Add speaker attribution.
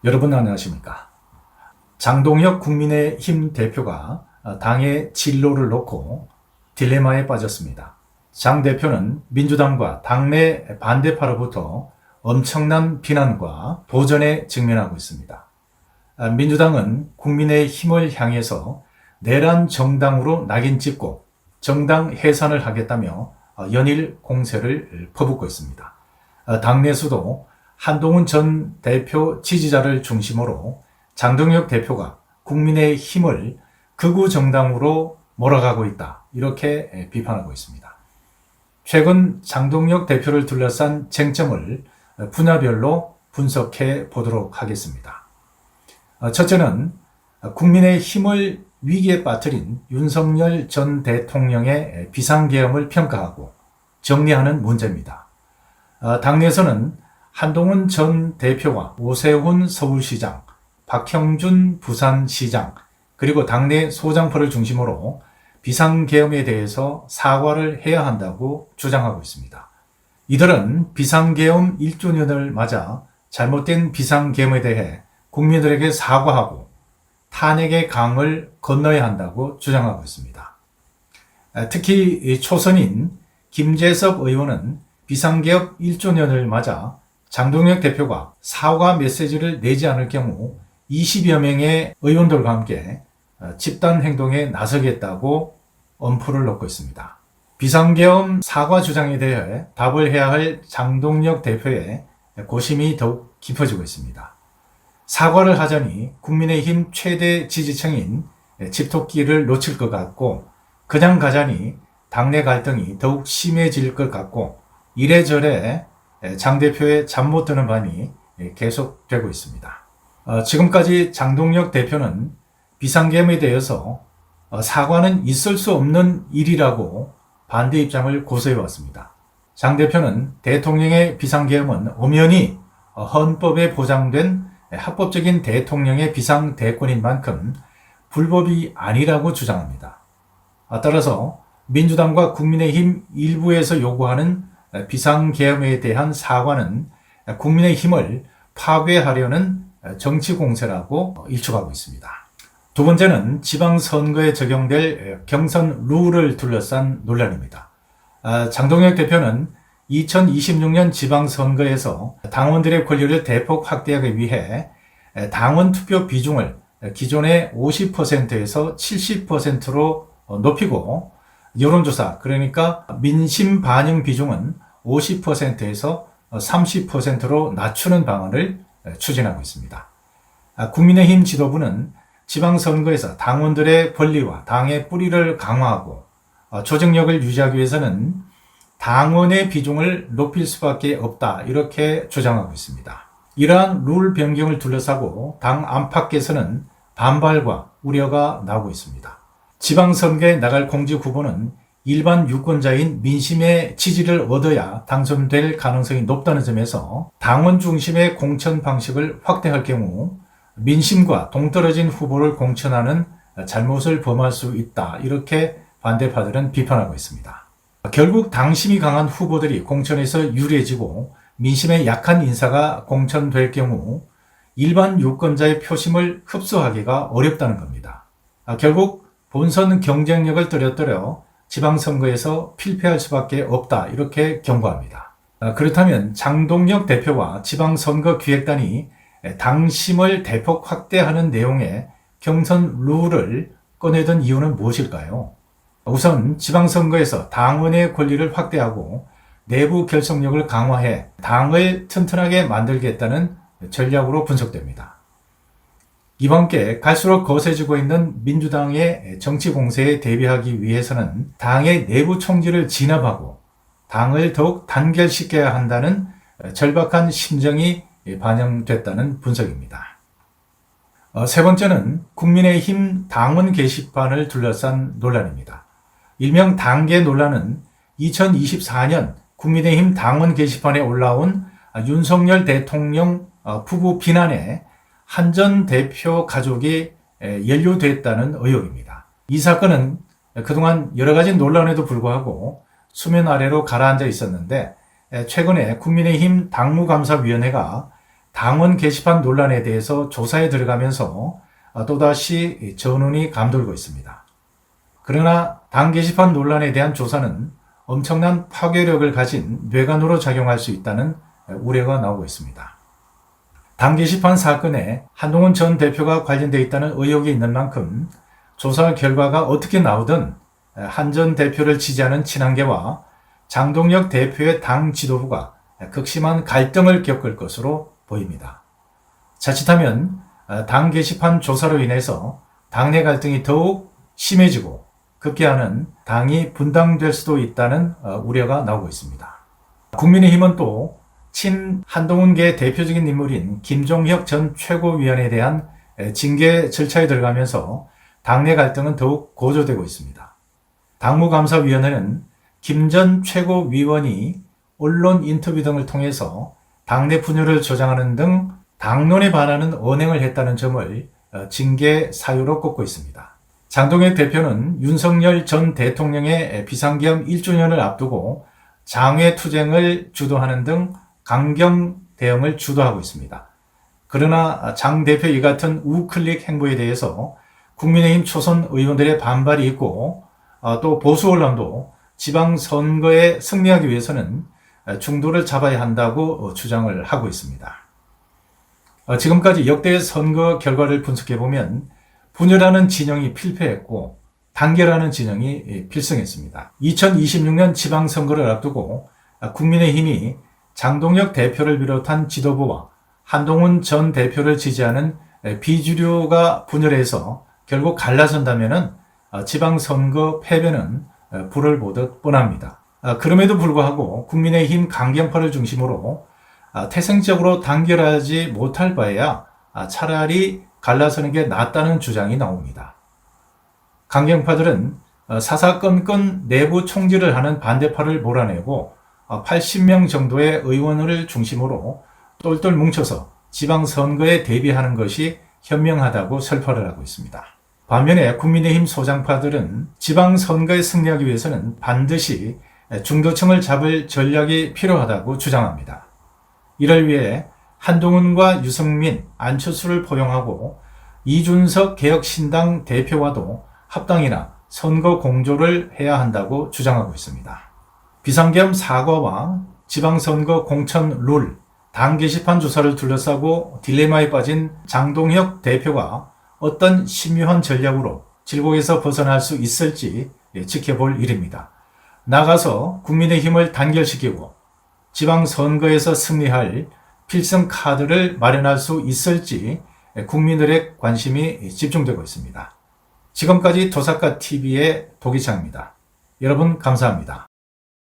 Speaker 1: 여러분 안녕하십니까? 장동혁 국민의힘 대표가 당의 진로를 놓고 딜레마에 빠졌습니다. 장 대표는 민주당과 당내 반대파로부터 엄청난 비난과 도전에 직면하고 있습니다. 민주당은 국민의힘을 향해서 내란 정당으로 낙인 찍고 정당 해산을 하겠다며 연일 공세를 퍼붓고 있습니다. 당내에서도 한동훈 전 대표 지지자를 중심으로 장동혁 대표가 국민의힘을 극우 정당으로 몰아가고 있다, 이렇게 비판하고 있습니다. 최근 장동혁 대표를 둘러싼 쟁점을 분야별로 분석해 보도록 하겠습니다. 첫째는 국민의힘을 위기에 빠뜨린 윤석열 전 대통령의 비상계엄을 평가하고 정리하는 문제입니다. 당내에서는 한동훈 전 대표와 오세훈 서울시장, 박형준 부산시장, 그리고 당내 소장파를 중심으로 비상계엄에 대해서 사과를 해야 한다고 주장하고 있습니다. 이들은 비상계엄 1주년을 맞아 잘못된 비상계엄에 대해 국민들에게 사과하고 탄핵의 강을 건너야 한다고 주장하고 있습니다. 특히 초선인 김재섭 의원은 비상계엄 1주년을 맞아 장동혁 대표가 사과 메시지를 내지 않을 경우 20여 명의 의원들과 함께 집단 행동에 나서겠다고 엄포를 놓고 있습니다. 비상계엄 사과 주장에 대해 답을 해야 할 장동혁 대표의 고심이 더욱 깊어지고 있습니다. 사과를 하자니 국민의힘 최대 지지층인 집토끼를 놓칠 것 같고, 그냥 가자니 당내 갈등이 더욱 심해질 것 같고, 이래저래 장 대표의 잠 못 드는 밤이 계속되고 있습니다. 지금까지 장동혁 대표는 비상계엄에 대해서 사과는 있을 수 없는 일이라고 반대 입장을 고수해 왔습니다. 장 대표는 대통령의 비상계엄은 엄연히 헌법에 보장된 합법적인 대통령의 비상대권인 만큼 불법이 아니라고 주장합니다. 따라서 민주당과 국민의힘 일부에서 요구하는 비상계엄에 대한 사과는 국민의힘을 파괴하려는 정치 공세라고 일축하고 있습니다. 두 번째는 지방선거에 적용될 경선 룰을 둘러싼 논란입니다. 장동혁 대표는 2026년 지방선거에서 당원들의 권리를 대폭 확대하기 위해 당원 투표 비중을 기존의 50%에서 70%로 높이고, 여론조사, 그러니까 민심 반영 비중은 50%에서 30%로 낮추는 방안을 추진하고 있습니다. 국민의힘 지도부는 지방선거에서 당원들의 권리와 당의 뿌리를 강화하고 조직력을 유지하기 위해서는 당원의 비중을 높일 수밖에 없다, 이렇게 주장하고 있습니다. 이러한 룰 변경을 둘러싸고 당 안팎에서는 반발과 우려가 나오고 있습니다. 지방선거에 나갈 공직 후보는 일반 유권자인 민심의 지지를 얻어야 당선될 가능성이 높다는 점에서 당원 중심의 공천 방식을 확대할 경우 민심과 동떨어진 후보를 공천하는 잘못을 범할 수 있다, 이렇게 반대파들은 비판하고 있습니다. 결국 당심이 강한 후보들이 공천에서 유리해지고 민심의 약한 인사가 공천될 경우 일반 유권자의 표심을 흡수하기가 어렵다는 겁니다. 결국 본선 경쟁력을 떨어뜨려 지방선거에서 필패할 수밖에 없다, 이렇게 경고합니다. 그렇다면 장동혁 대표와 지방선거기획단이 당심을 대폭 확대하는 내용의 경선 룰을 꺼내던 이유는 무엇일까요? 우선 지방선거에서 당원의 권리를 확대하고 내부 결속력을 강화해 당을 튼튼하게 만들겠다는 전략으로 분석됩니다. 이와 함께 갈수록 거세지고 있는 민주당의 정치 공세에 대비하기 위해서는 당의 내부 총질을 진압하고 당을 더욱 단결시켜야 한다는 절박한 심정이 반영됐다는 분석입니다. 세 번째는 국민의힘 당원 게시판을 둘러싼 논란입니다. 일명 당계 논란은 2024년 국민의힘 당원 게시판에 올라온 윤석열 대통령 부부 비난에 한 전 대표 가족이 연루됐다는 의혹입니다. 이 사건은 그동안 여러 가지 논란에도 불구하고 수면 아래로 가라앉아 있었는데, 최근에 국민의힘 당무감사위원회가 당원 게시판 논란에 대해서 조사에 들어가면서 또다시 전운이 감돌고 있습니다. 그러나 당 게시판 논란에 대한 조사는 엄청난 파괴력을 가진 뇌관으로 작용할 수 있다는 우려가 나오고 있습니다. 당 게시판 사건에 한동훈 전 대표가 관련되어 있다는 의혹이 있는 만큼 조사 결과가 어떻게 나오든 한 전 대표를 지지하는 친한계와 장동혁 대표의 당 지도부가 극심한 갈등을 겪을 것으로 보입니다. 자칫하면 당 게시판 조사로 인해서 당내 갈등이 더욱 심해지고 급기야는 당이 분당될 수도 있다는 우려가 나오고 있습니다. 국민의힘은 또 친 한동훈계 대표적인 인물인 김종혁 전 최고위원에 대한 징계 절차에 들어가면서 당내 갈등은 더욱 고조되고 있습니다. 당무감사위원회는 김 전 최고위원이 언론 인터뷰 등을 통해서 당내 분열을 조장하는 등 당론에 반하는 언행을 했다는 점을 징계 사유로 꼽고 있습니다. 장동혁 대표는 윤석열 전 대통령의 비상계엄 1주년을 앞두고 장외 투쟁을 주도하는 등 강경 대응을 주도하고 있습니다. 그러나 장 대표 이 같은 우클릭 행보에 대해서 국민의힘 초선 의원들의 반발이 있고 또 보수 언론도 지방선거에 승리하기 위해서는 중도를 잡아야 한다고 주장을 하고 있습니다. 지금까지 역대 선거 결과를 분석해보면 분열하는 진영이 필패했고 단결하는 진영이 필승했습니다. 2026년 지방선거를 앞두고 국민의힘이 장동혁 대표를 비롯한 지도부와 한동훈 전 대표를 지지하는 비주류가 분열해서 결국 갈라선다면 지방선거 패배는 불을 보듯 뻔합니다. 그럼에도 불구하고 국민의힘 강경파를 중심으로 태생적으로 단결하지 못할 바에야 차라리 갈라서는 게 낫다는 주장이 나옵니다. 강경파들은 사사건건 내부 총질을 하는 반대파를 몰아내고 80명 정도의 의원을 중심으로 똘똘 뭉쳐서 지방선거에 대비하는 것이 현명하다고 설파를 하고 있습니다. 반면에 국민의힘 소장파들은 지방선거에 승리하기 위해서는 반드시 중도층을 잡을 전략이 필요하다고 주장합니다. 이를 위해 한동훈과 유승민, 안철수를 포용하고 이준석 개혁신당 대표와도 합당이나 선거 공조를 해야 한다고 주장하고 있습니다. 비상계엄 사과와 지방선거 공천 룰, 당 게시판 조사를 둘러싸고 딜레마에 빠진 장동혁 대표가 어떤 신묘한 전략으로 질곡에서 벗어날 수 있을지 지켜볼 일입니다. 나가서 국민의힘을 단결시키고 지방선거에서 승리할 필승 카드를 마련할 수 있을지 국민들의 관심이 집중되고 있습니다. 지금까지 도사카TV의 도기창입니다. 여러분 감사합니다.